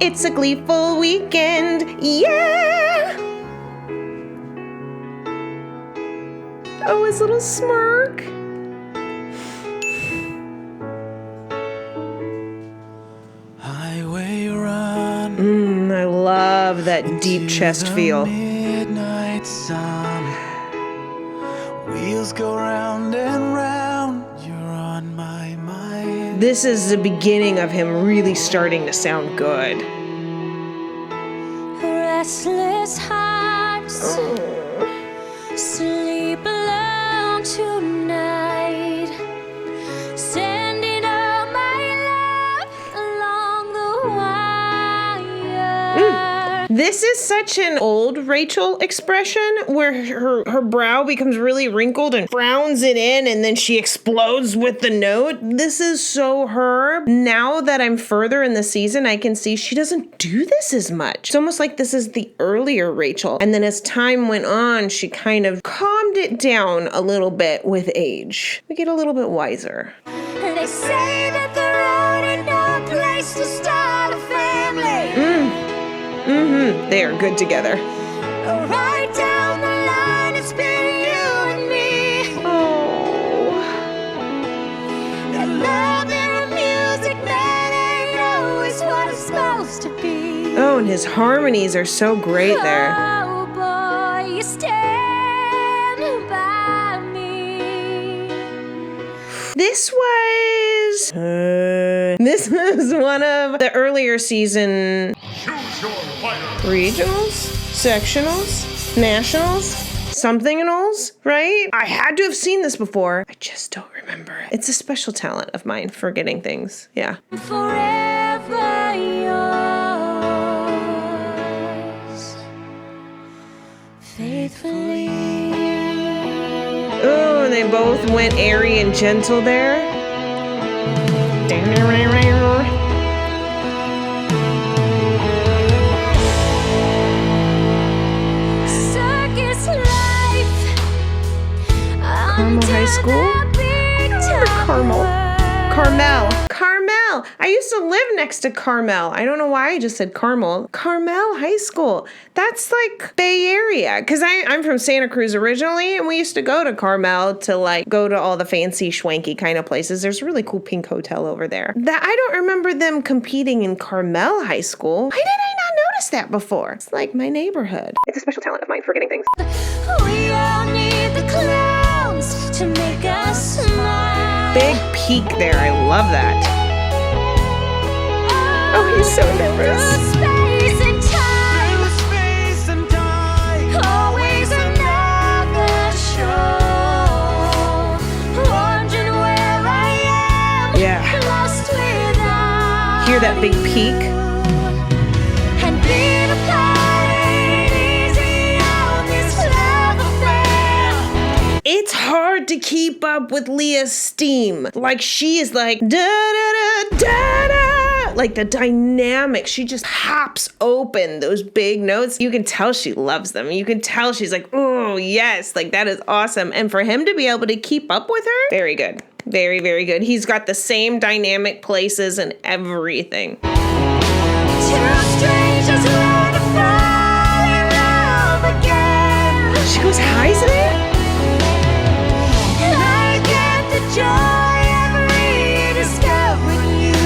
It's a gleeful weekend, yeah! Oh, his little smirk. Highway run. I love that deep chest feel. Midnight sun. Wheels go round and round. You're on my mind. This is the beginning of him really starting to sound good. Restless hearts sleep alone tonight, sending all my love along the wire. This is such an old Rachel expression where her brow becomes really wrinkled and frowns it in and then she explodes with the note. This is so her. Now that I'm further in the season, I can see she doesn't do this as much. It's almost like this is the earlier Rachel. And then as time went on, she kind of calmed it down a little bit with age. We get a little bit wiser. They say that the road ain't no place to start a family. They are good together. Right down the line, it's been you and me. Oh. That love and music, man, ain't always what it's supposed to be. Oh, and his harmonies are so great there. Oh boy, you stand by me. This was one of the earlier season regionals, sectionals, nationals, something-and-alls, right? I had to have seen this before. I just don't remember it. It's a special talent of mine, forgetting things. Yeah. Forever yours, faithfully. Oh, and they both went airy and gentle there. Circus life. Carmel High School? Carmel. I used to live next to Carmel. I don't know why I just said Carmel. Carmel High School. That's like Bay Area. Because I'm from Santa Cruz originally, and we used to go to Carmel to like go to all the fancy schwanky kind of places. There's a really cool pink hotel over there. That I don't remember them competing in Carmel High School. Why did I not notice that before? It's like my neighborhood. It's a special talent of mine, forgetting things. We all need the clowns to make us smile. Big peak there. I love that. Oh, he's so nervous. Space and time. Space and time. Always another show. Wondering where I am. Yeah. Lost without. Hear that big peak? And being apart ain't easy on this love affair. It's hard to keep up with Leah's steam. Like she is like da da da da da. Like the dynamic, she just pops open those big notes. You can tell she loves them. You can tell she's like, oh yes, like that is awesome. And for him to be able to keep up with her, very good. Very, very good. He's got the same dynamic places and everything. Two strangers learn to fall in love again. She goes high today? And I get the joy of rediscovering you.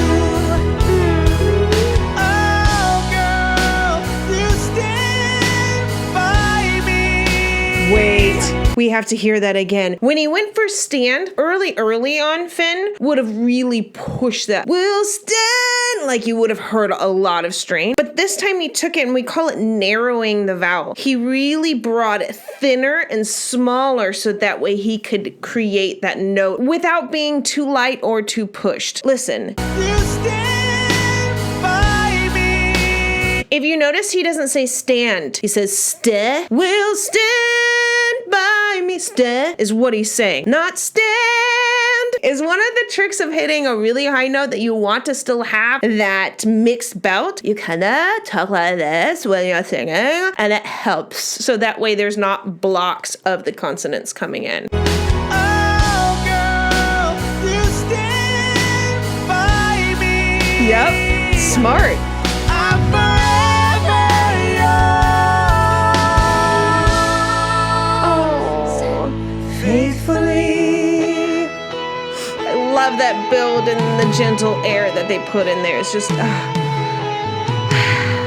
Oh, girl, you stand by me. Wait, we have to hear that again. When he went for stand, early on, Finn would have really pushed that. We'll stand, like you would have heard a lot of strain. But this time he took it, and we call it narrowing the vowel. He really brought it thinner and smaller so that way he could create that note without being too light or too pushed. Listen. You stand by me. If you notice, he doesn't say stand. He says stay. We'll stand by me. Stay is what he's saying. Not stand is one of the tricks of hitting a really high note that you want to still have that mixed belt. You kind of talk like this when you're singing, and it helps. So that way there's not blocks of the consonants coming in. Oh, girl, you stand by me. Yep, smart. I gentle air that they put in there is just...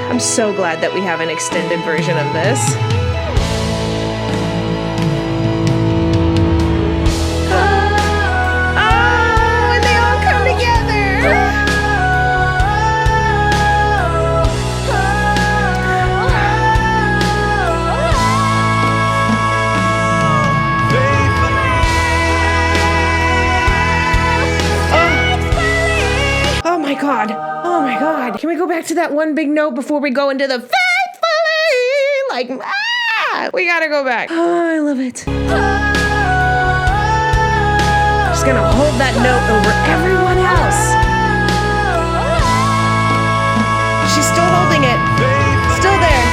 I'm so glad that we have an extended version of this. Oh, and they all come together. Oh my God. Oh my God. Can we go back to that one big note before we go into the faithfully? Like, we gotta go back. Oh, I love it. Just gonna hold that note over everyone else. She's still holding it. Still there.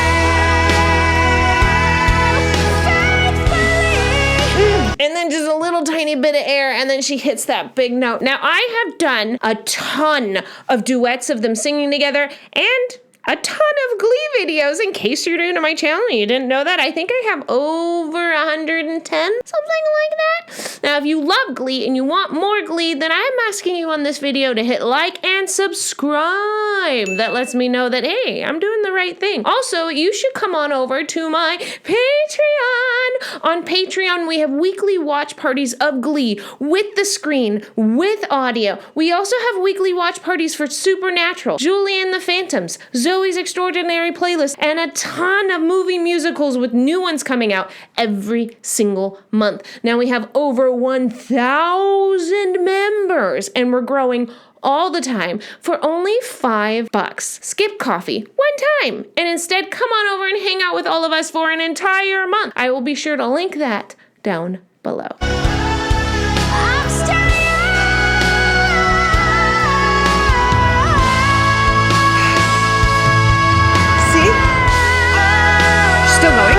And then just a little tiny bit of air, and then she hits that big note. Now, I have done a ton of duets of them singing together, and a ton of Glee videos. In case you're new to my channel and you didn't know that, I think I have over 110, something like that. Now, if you love Glee and you want more Glee, then I'm asking you on this video to hit like and subscribe. That lets me know that, hey, I'm doing the right thing. Also, you should come on over to my Patreon. On Patreon, we have weekly watch parties of Glee with the screen, with audio. We also have weekly watch parties for Supernatural, Julie and the Phantoms, Zoe's Extraordinary Playlist, and a ton of movie musicals with new ones coming out every single month. Now we have over 1,000 members, and we're growing all the time for only $5. Skip coffee one time and instead come on over and hang out with all of us for an entire month. I will be sure to link that down below. Still going?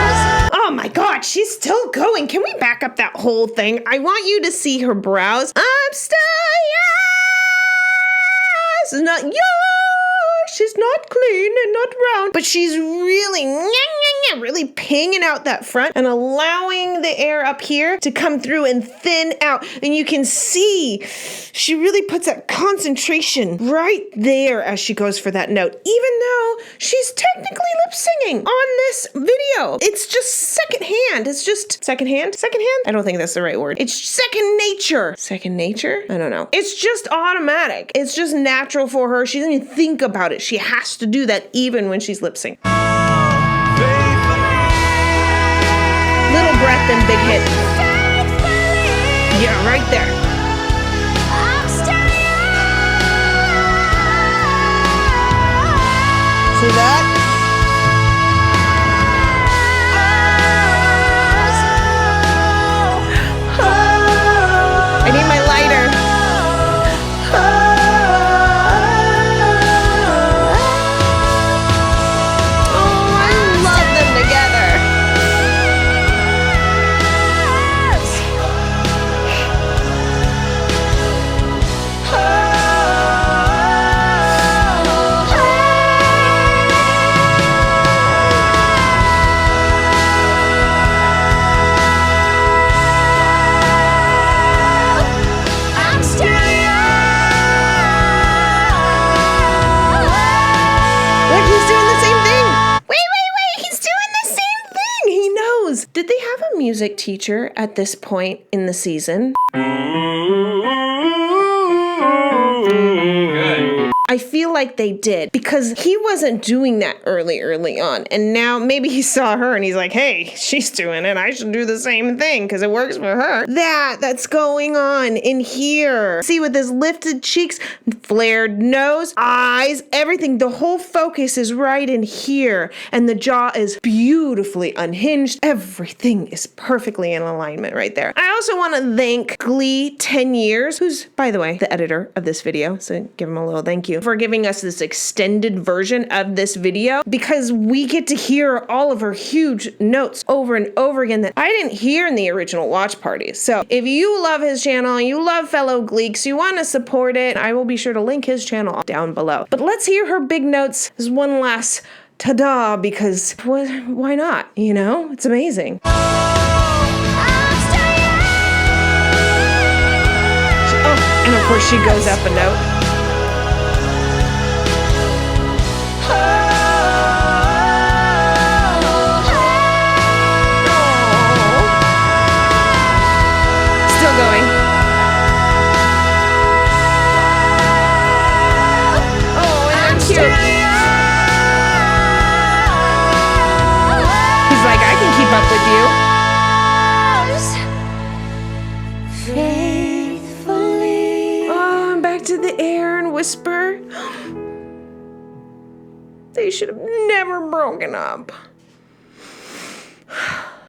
Oh my God, she's still going. Can we back up that whole thing? I want you to see her brows. I'm still yours. Not yours. She's not clean and not round, but she's really, really pinging out that front and allowing the air up here to come through and thin out. And you can see she really puts that concentration right there as she goes for that note, even though she's technically lip singing on this video. It's just secondhand. It's just secondhand? I don't think that's the right word. It's second nature. Second nature? I don't know. It's just automatic. It's just natural for her. She doesn't even think about it. She has to do that even when she's lip syncing. Little breath and big hit. Yeah, right there. See that? I need my lighter. Did they have a music teacher at this point in the season? I feel like they did, because he wasn't doing that early on. And now maybe he saw her and he's like, hey, she's doing it. I should do the same thing because it works for her. That's going on in here. See, with his lifted cheeks, flared nose, eyes, everything. The whole focus is right in here. And the jaw is beautifully unhinged. Everything is perfectly in alignment right there. I also want to thank Glee 10 Years, who's, by the way, the editor of this video. So give him a little thank you for giving us this extended version of this video, because we get to hear all of her huge notes over and over again that I didn't hear in the original watch parties. So if you love his channel and you love fellow Gleeks, you want to support it, I will be sure to link his channel down below. But let's hear her big notes as one last ta-da, because why not? You know, it's amazing. Oh, and of course she goes up a note. whisper. They should have never broken up.